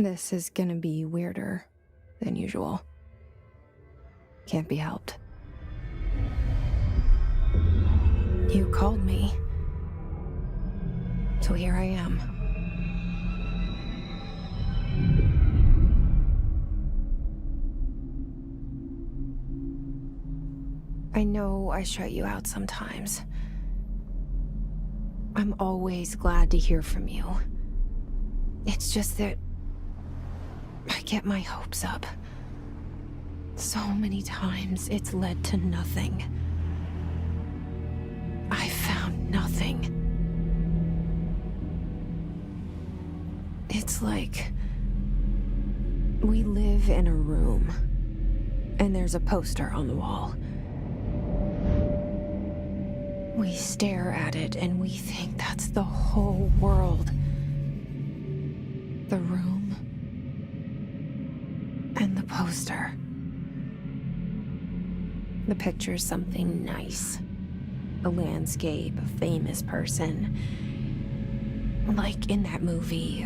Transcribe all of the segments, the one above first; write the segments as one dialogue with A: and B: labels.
A: This is gonna be weirder than usual. Can't be helped. You called me. So here I am. I know I shut you out sometimes. I'm always glad to hear from you. It's just that I get my hopes up. So many times it's led to nothing. I found nothing. It's like we live in a room, and there's a poster on the wall. We stare at it and we think that's the whole world. The room and the poster. The picture's something nice. A landscape, a famous person. Like in that movie,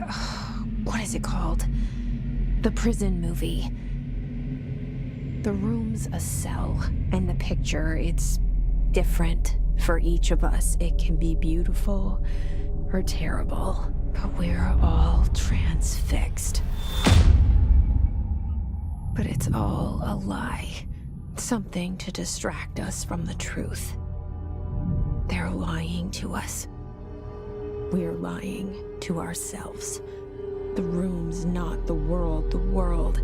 A: what is it called? The prison movie. The room's a cell, and the picture, it's different for each of us. It can be beautiful or terrible, but we're all transfixed. But it's all a lie. Something to distract us from the truth. They're lying to us. We're lying to ourselves. The room's not the world. The world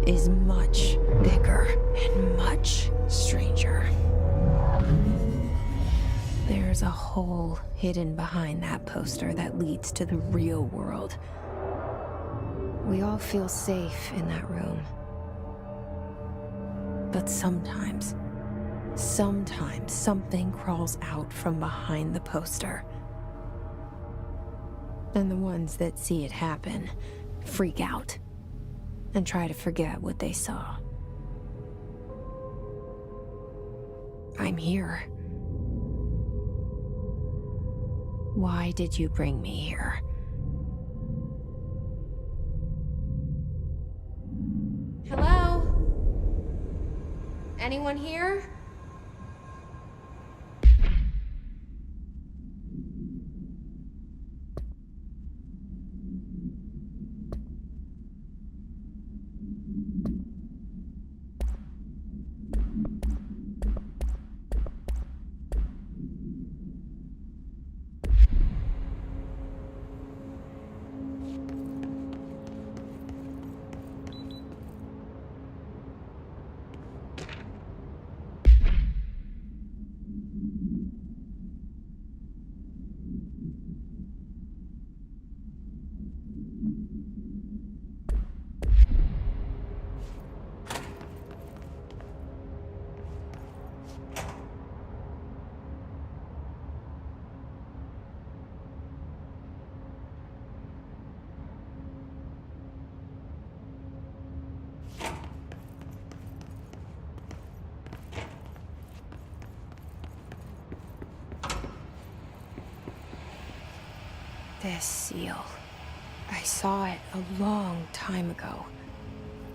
A: is much bigger and much stranger. There's a hole hidden behind that poster that leads to the real world. We all feel safe in that room. But sometimes something crawls out from behind the poster. And the ones that see it happen freak out and try to forget what they saw. I'm here. Why did you bring me here? Hello? Anyone here? This seal. I saw it a long time ago.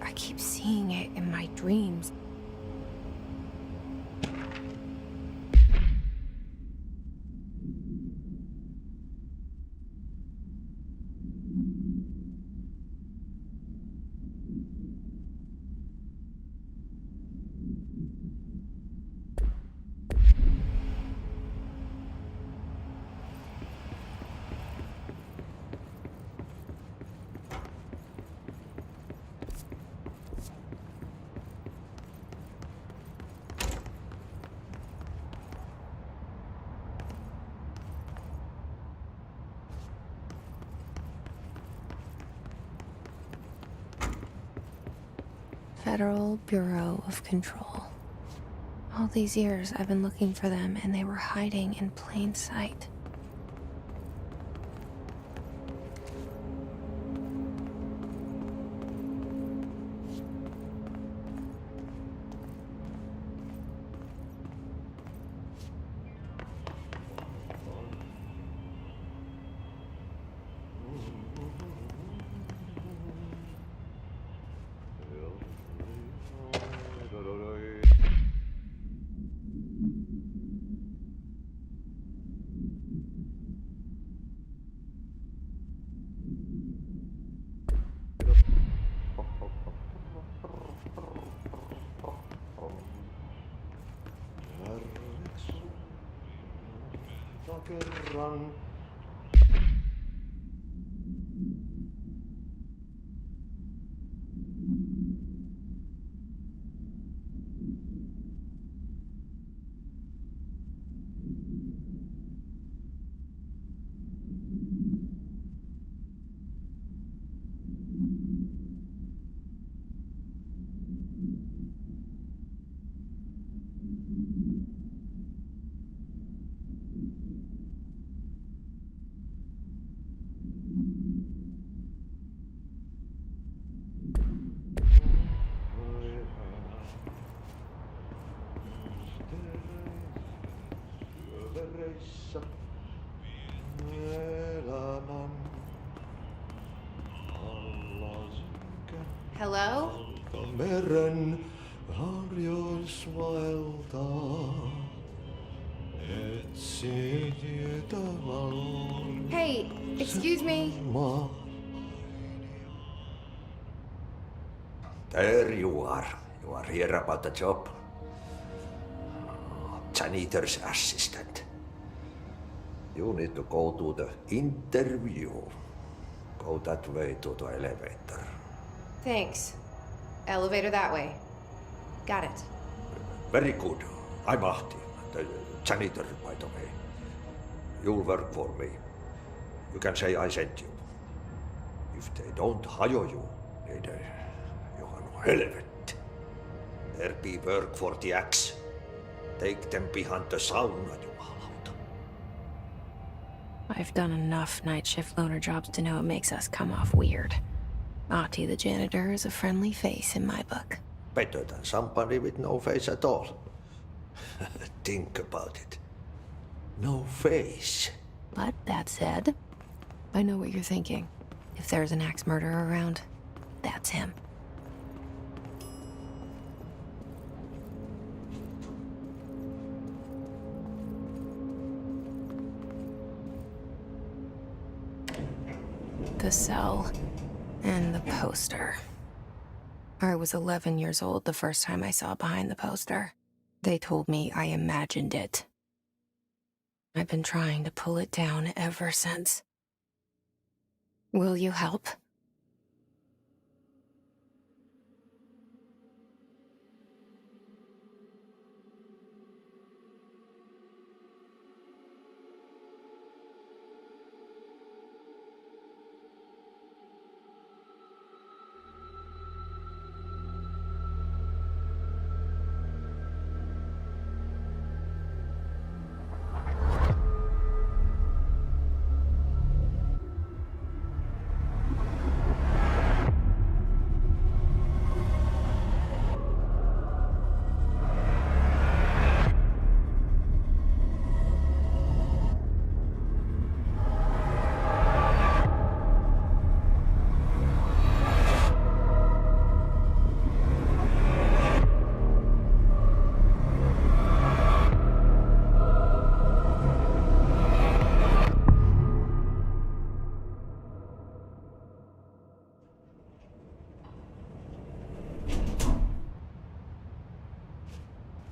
A: I keep seeing it in my dreams. Federal Bureau of Control. All these years I've been looking for them, and they were hiding in plain sight.
B: kerran. Syövereissä elämän alla synkän
A: Hello?
B: meren harjoisvaeltaa. Etsi tietä valon
A: Hey, excuse me.
B: maa. There you are. You are here about the job. Janitor's assistant. You need to go to the interview. Go that way to the elevator.
A: Thanks. Elevator that way. Got it.
B: Very good. I'm Ahti, the janitor, by the way. You'll work for me. You can say I sent you. If they don't hire you, niin johan on helvetti. There be work for the axe. Take them behind the sauna, jumalauta.
A: I've done enough night shift loner jobs to know it makes us come off weird. Ahti the janitor is a friendly face in my book.
B: Better than somebody with no face at all. Think about it. No face.
A: But that said, I know what you're thinking. If there's an axe murderer around, that's him. The cell and the poster. I was 11 years old the first time I saw behind the poster. They told me I imagined it. I've been trying to pull it down ever since. Will you help?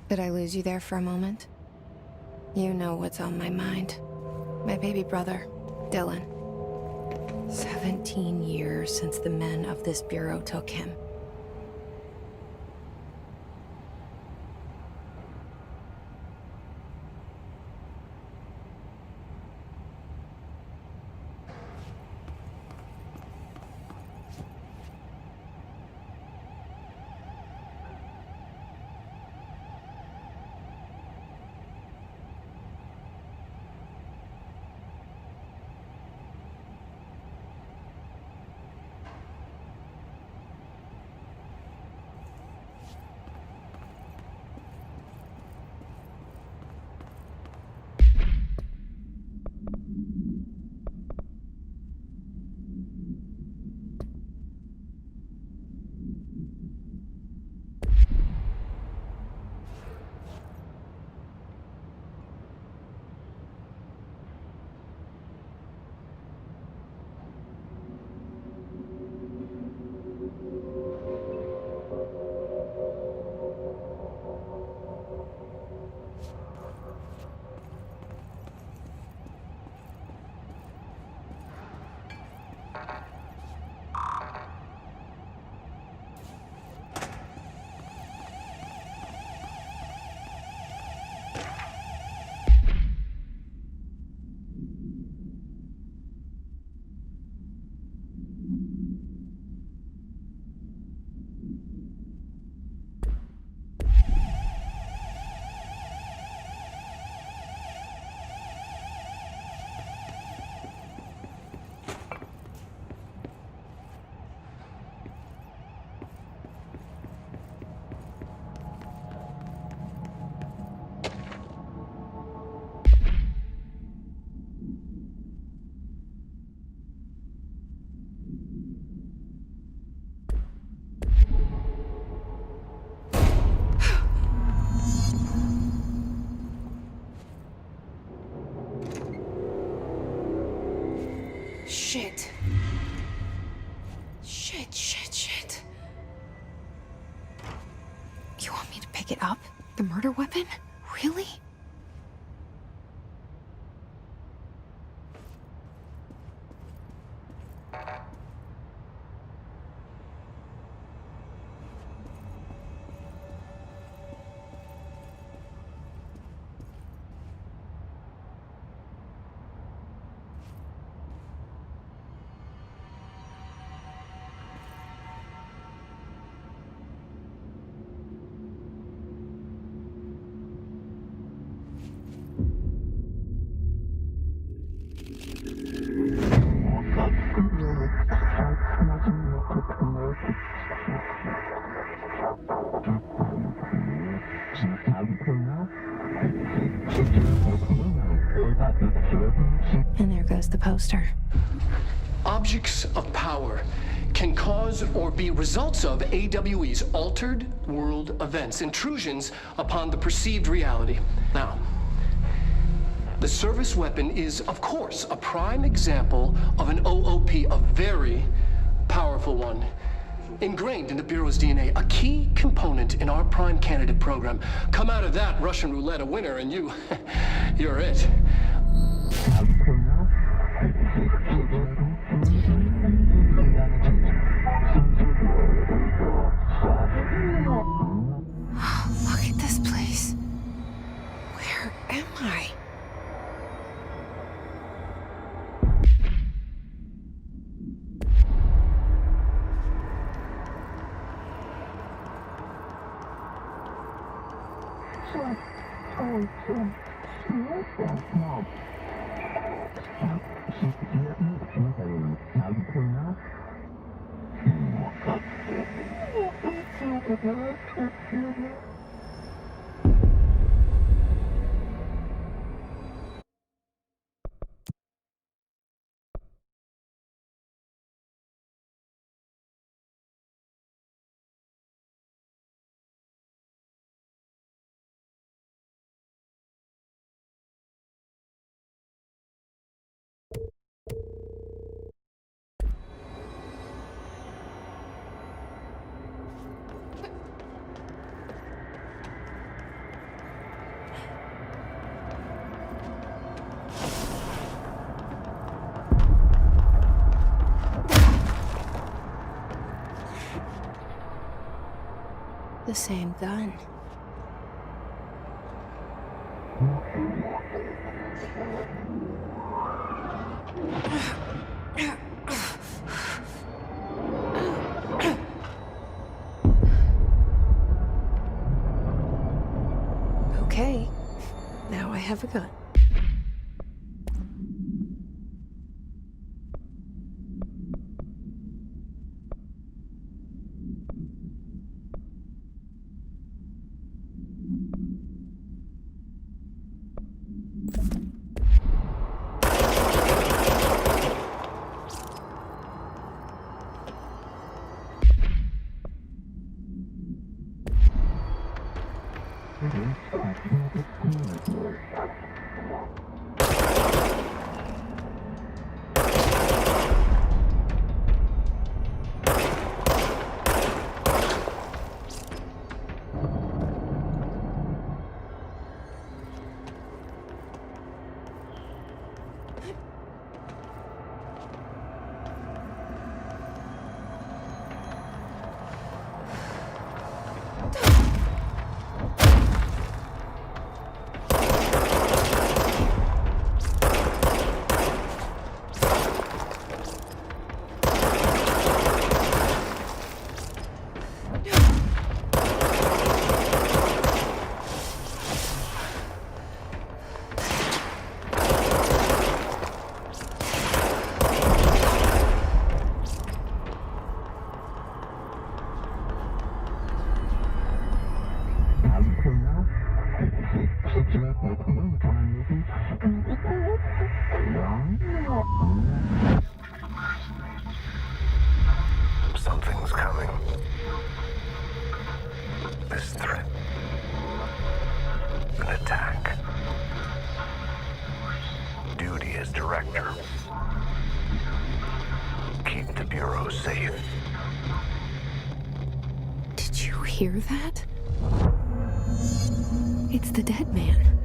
A: Did I lose you there for a moment? You know what's on my mind. My baby brother, Dylan. 17 years since the men of this bureau took him. Shit. Shit. You want me to pick it up? The murder weapon? Really? And there goes the poster.
C: Objects of power can cause or be results of AWE's altered world events, intrusions upon the perceived reality. Now, the service weapon is, of course, a prime example of an OOP, a very powerful one, ingrained in the Bureau's DNA, a key component in our prime candidate program. Come out of that Russian roulette a winner, and you're it.
A: Look at this place. Where am I? The same gun. Okay, now I have a gun.
D: Something's coming. This threat. An attack. Duty as director. Bureau safe.
A: Did you hear that? It's the dead man.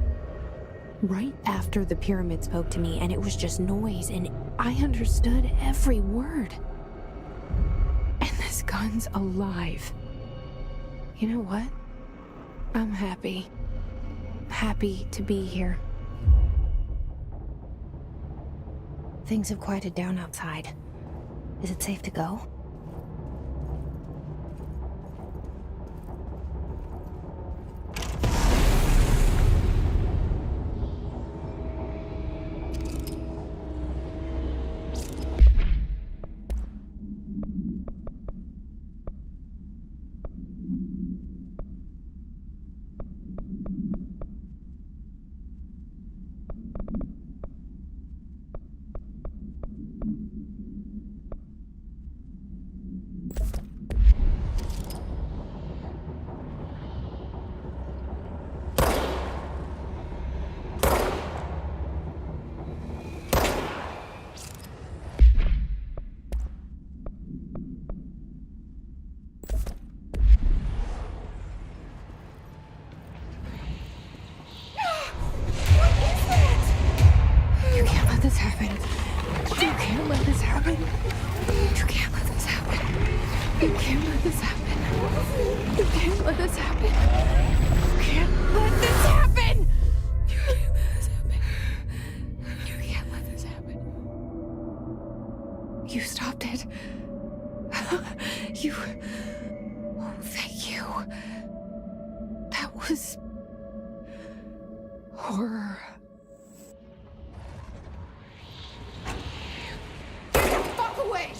A: Right after the pyramid spoke to me, and it was just noise, and I understood every word. And this gun's alive. You know what? I'm happy. Happy to be here. Things have quieted down outside. Is it safe to go? You can't let this happen. You can't let this happen. You can't let this happen. You can't let this happen. You can't let this happen. You can't let this happen. You can't let this happen. You can't let this happen. You stopped it. You... Oh, thank you. That was... horror. Fuck away!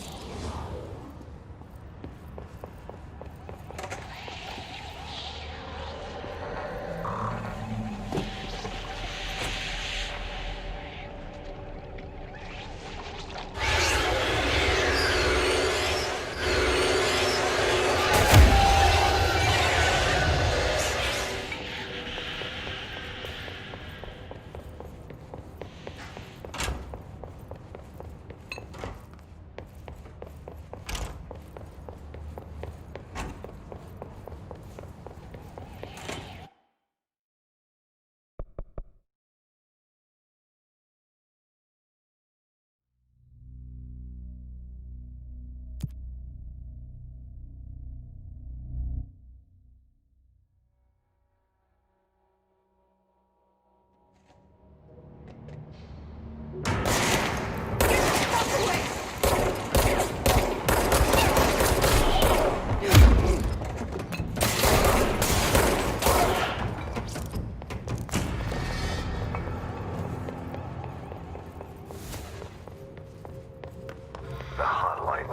D: The hotline.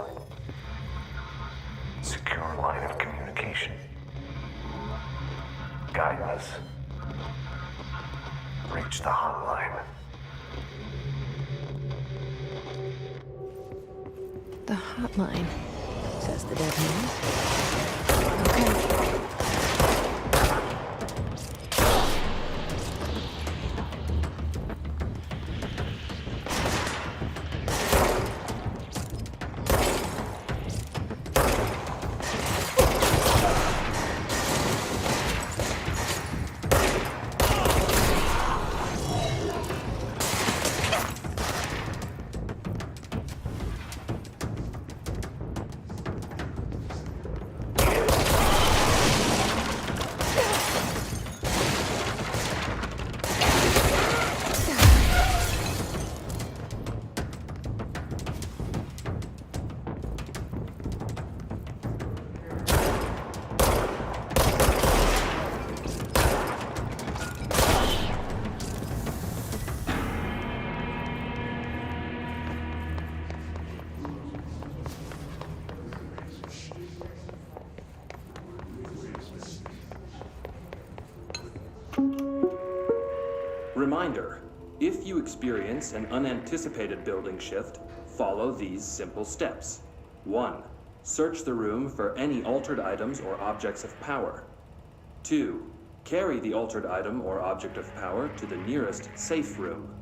D: Secure line of communication. Guidance. Reach the hotline.
A: The hotline, says the dead man. Okay.
E: Reminder, if you experience an unanticipated building shift, follow these simple steps. 1. Search the room for any altered items or objects of power. 2. Carry the altered item or object of power to the nearest safe room.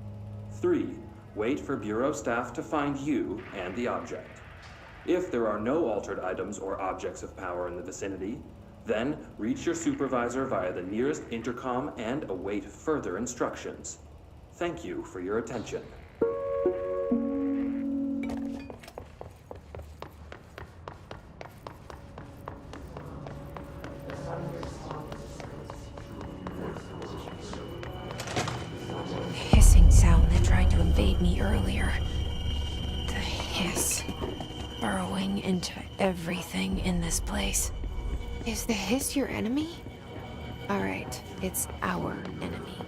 E: 3. Wait for Bureau staff to find you and the object. If there are no altered items or objects of power in the vicinity, then reach your supervisor via the nearest intercom and await further instructions. Thank you for your attention.
A: Hissing sound that tried to invade me earlier. The hiss. Burrowing into everything in this place. Is the hiss your enemy? Alright, it's our enemy.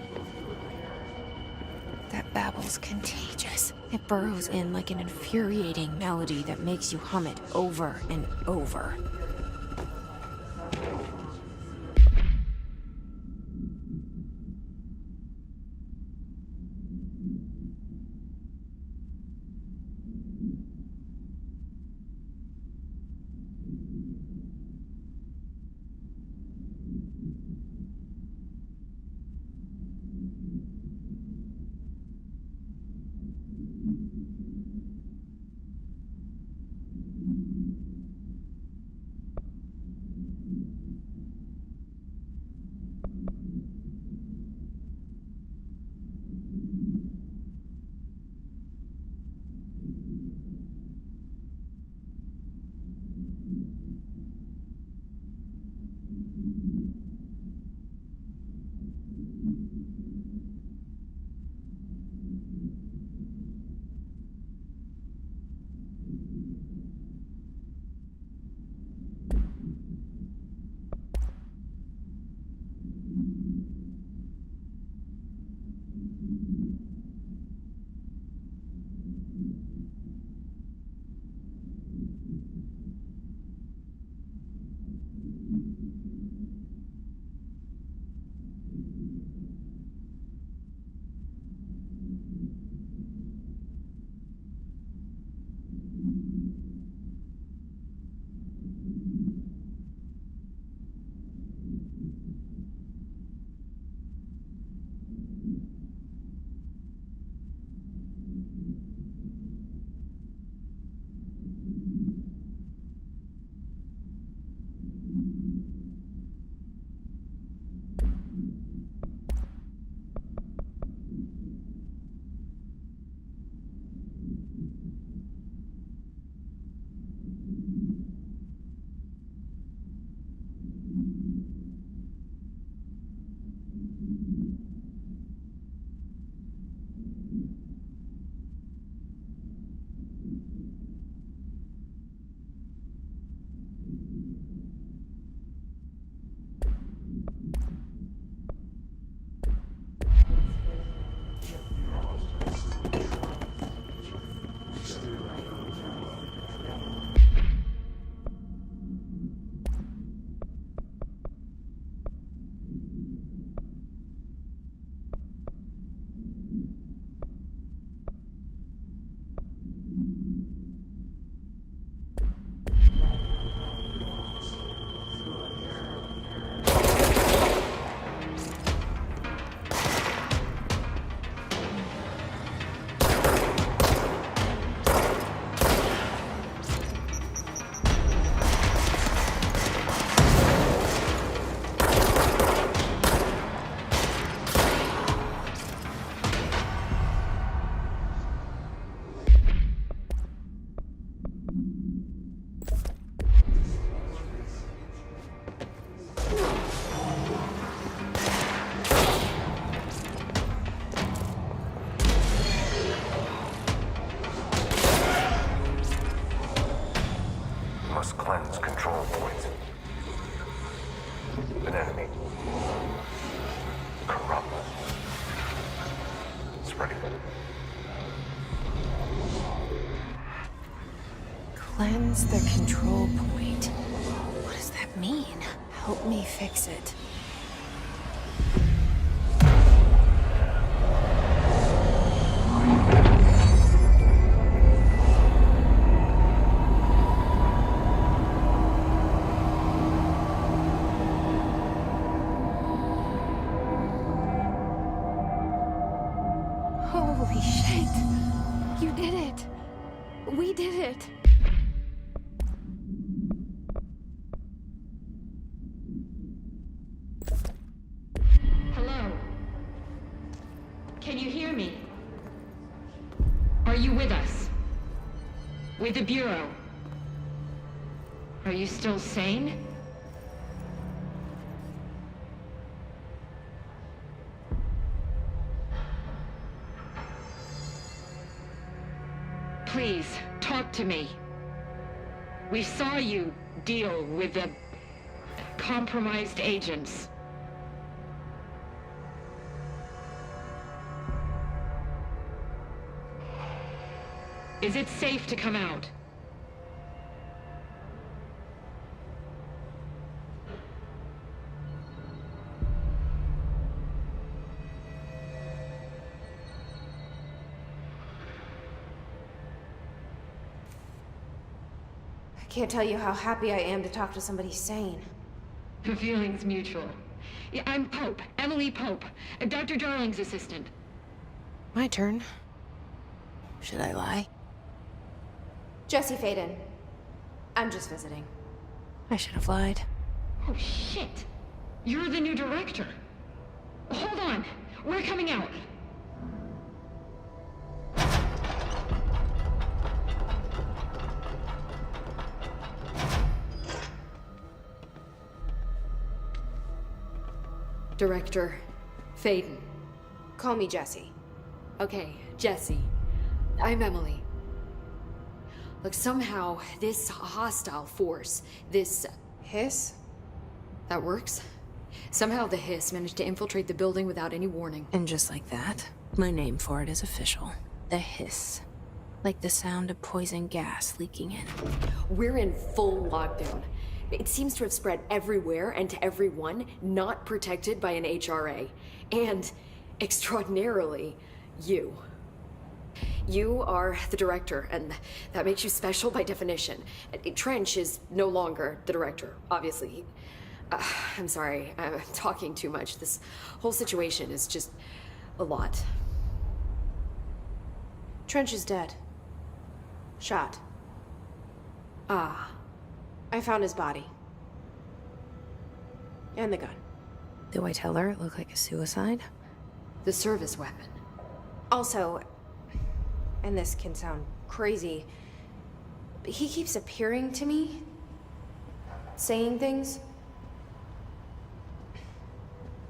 A: That babble's contagious. It burrows in like an infuriating melody that makes you hum it over and over.
D: Must cleanse control points. An enemy. Corrupt. Spreading.
A: Cleanse the control point. What does that mean? Help me fix it. Holy shit! You did it! We did it!
F: Can you hear me? Are you with us? With the Bureau? Are you still sane? Please, talk to me. We saw you deal with the compromised agents. Is it safe to come out?
A: I can't tell you how happy I am to talk to somebody sane.
F: The feeling's mutual. Yeah, I'm Pope, Emily Pope, Dr. Darling's assistant.
A: My turn. Should I lie? Jesse Faden. I'm just visiting. I should have lied.
F: Oh, shit. You're the new director. Hold on. We're coming out.
G: Director Faden.
A: Call me Jesse.
G: Okay, Jesse. I'm Emily. Look, somehow this hostile force, this...
A: Hiss?
G: that works? Somehow the Hiss managed to infiltrate the building without any warning.
A: And just like that, my name for it is official. The Hiss. Like the sound of poison gas leaking in.
G: We're in full lockdown. It seems to have spread everywhere and to everyone not protected by an HRA. And, extraordinarily, you. You are the director, and that makes you special by definition. Trench is no longer the director, obviously. I'm sorry, I'm talking too much. This whole situation is just a lot.
A: Trench is dead. Shot.
G: Ah.
A: I found his body. And the gun. Do I tell her it looked like a suicide?
G: The service weapon.
A: Also, and this can sound crazy, but he keeps appearing to me, saying things.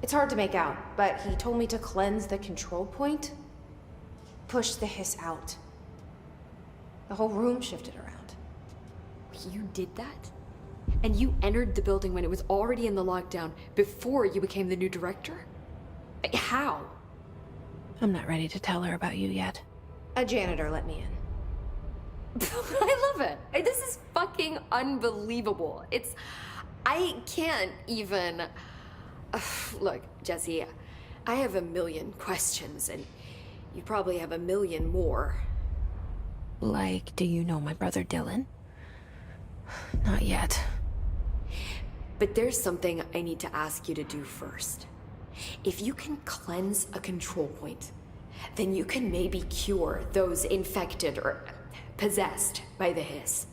A: It's hard to make out, but he told me to cleanse the control point, push the Hiss out. The whole room shifted around.
G: You did that? And you entered the building when it was already in the lockdown before you became the new director? How?
A: I'm not ready to tell her about you yet. A janitor let me in.
G: I love it. This is fucking unbelievable. I can't even... Look, Jesse, I have a million questions, and you probably have a million more.
A: Like, do you know my brother Dylan? Not yet.
G: But there's something I need to ask you to do first. If you can cleanse a control point, then you can maybe cure those infected or possessed by the Hiss.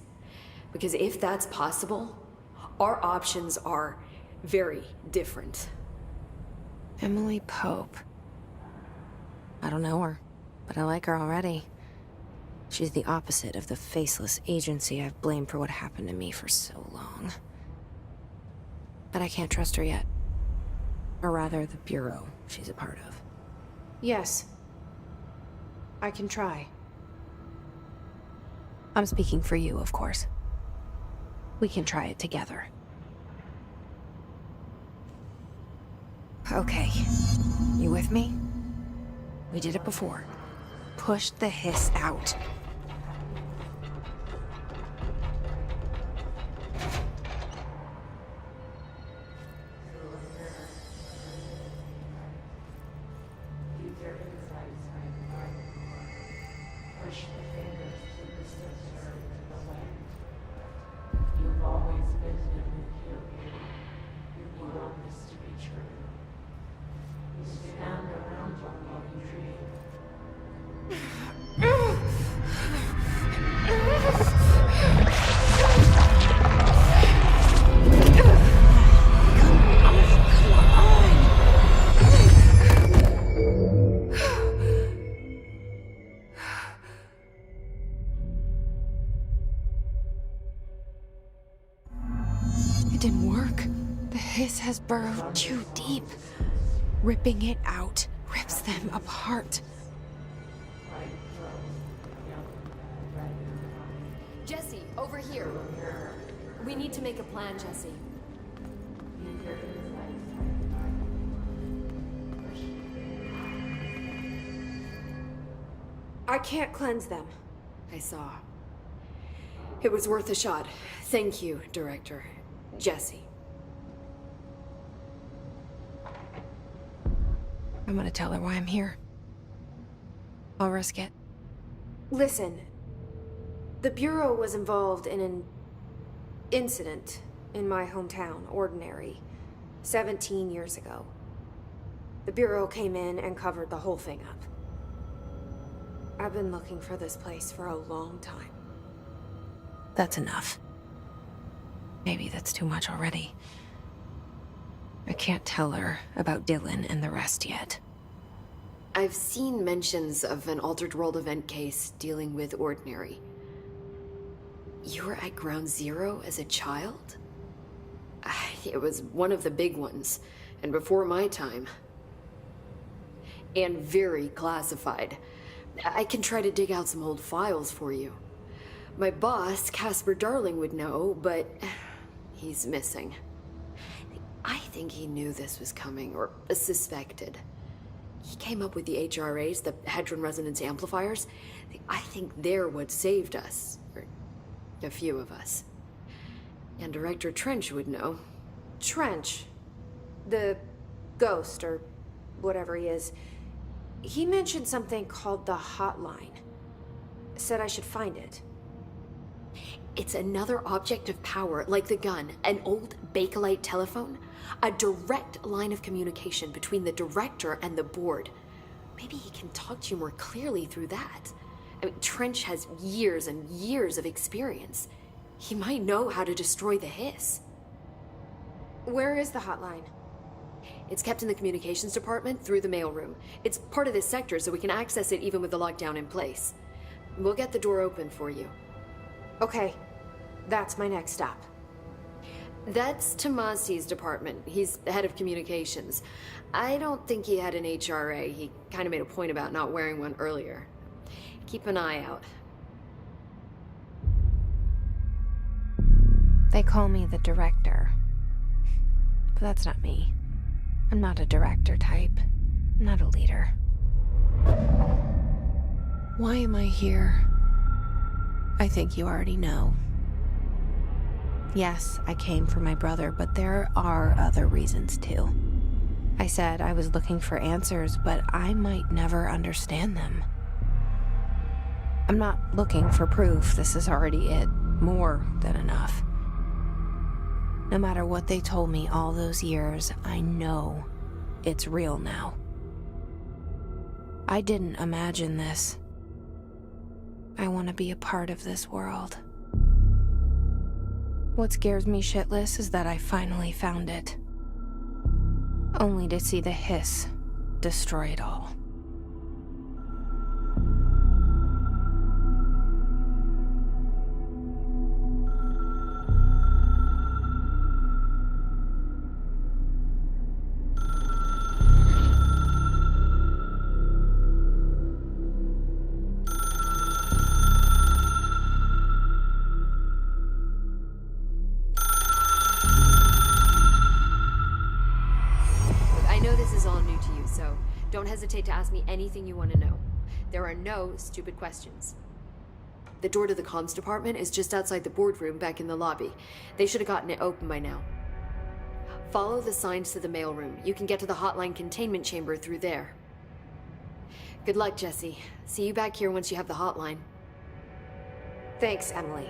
G: Because if that's possible, our options are very different.
A: Emily Pope. I don't know her, but I like her already. She's the opposite of the faceless agency I've blamed for what happened to me for so long. But I can't trust her yet. Or rather, the Bureau she's a part of. Yes. I can try. I'm speaking for you, of course. We can try it together. Okay. You with me? We did it before. Push the Hiss out. has burrowed too deep. Ripping it out rips them apart.
G: Jesse, over here. We need to make a plan, Jesse.
A: I can't cleanse them.
G: I saw. It was worth a shot. Thank you, Director. Jesse.
A: I'm gonna tell her why I'm here. I'll risk it.
H: Listen, the Bureau was involved in an incident in my hometown, Ordinary, 17 years ago. The Bureau came in and covered the whole thing up. I've been looking for this place for a long time.
A: That's enough. Maybe that's too much already. I can't tell her about Dylan and the rest yet.
G: I've seen mentions of an Altered World event case dealing with Ordinary. You were at Ground Zero as a child? It was one of the big ones, and before my time. And very classified. I can try to dig out some old files for you. My boss, Casper Darling, would know, but he's missing. I think he knew this was coming, or suspected. He came up with the HRAs, the Hadron Resonance Amplifiers. I think they're what saved us, or a few of us. And Director Trench would know.
H: Trench, the ghost, or whatever he is, he mentioned something called the Hotline. Said I should find it.
G: It's another object of power, like the gun, an old Bakelite telephone, a direct line of communication between the director and the board. Maybe he can talk to you more clearly through that. I mean, Trench has years and years of experience. He might know how to destroy the hiss.
H: Where is the Hotline?
G: It's kept in the communications department through the mailroom. It's part of this sector, so we can access it even with the lockdown in place. We'll get the door open for you.
H: Okay, that's my next stop.
G: That's Tomasi's department. He's the head of communications. I don't think he had an HRA. He kind of made a point about not wearing one earlier. Keep an eye out.
A: They call me the director. But that's not me. I'm not a director type. I'm not a leader. Why am I here? I think you already know. Yes, I came for my brother, but there are other reasons too. I said I was looking for answers, but I might never understand them. I'm not looking for proof. This is already it. More than enough. No matter what they told me all those years, I know it's real now. I didn't imagine this. I want to be a part of this world. What scares me shitless is that I finally found it. Only to see the hiss destroy it all.
G: Don't hesitate to ask me anything you want to know. There are no stupid questions. The door to the comms department is just outside the boardroom back in the lobby. They should have gotten it open by now. Follow the signs to the mailroom. You can get to the hotline containment chamber through there. Good luck, Jesse. See you back here once you have the hotline.
H: Thanks, Emily.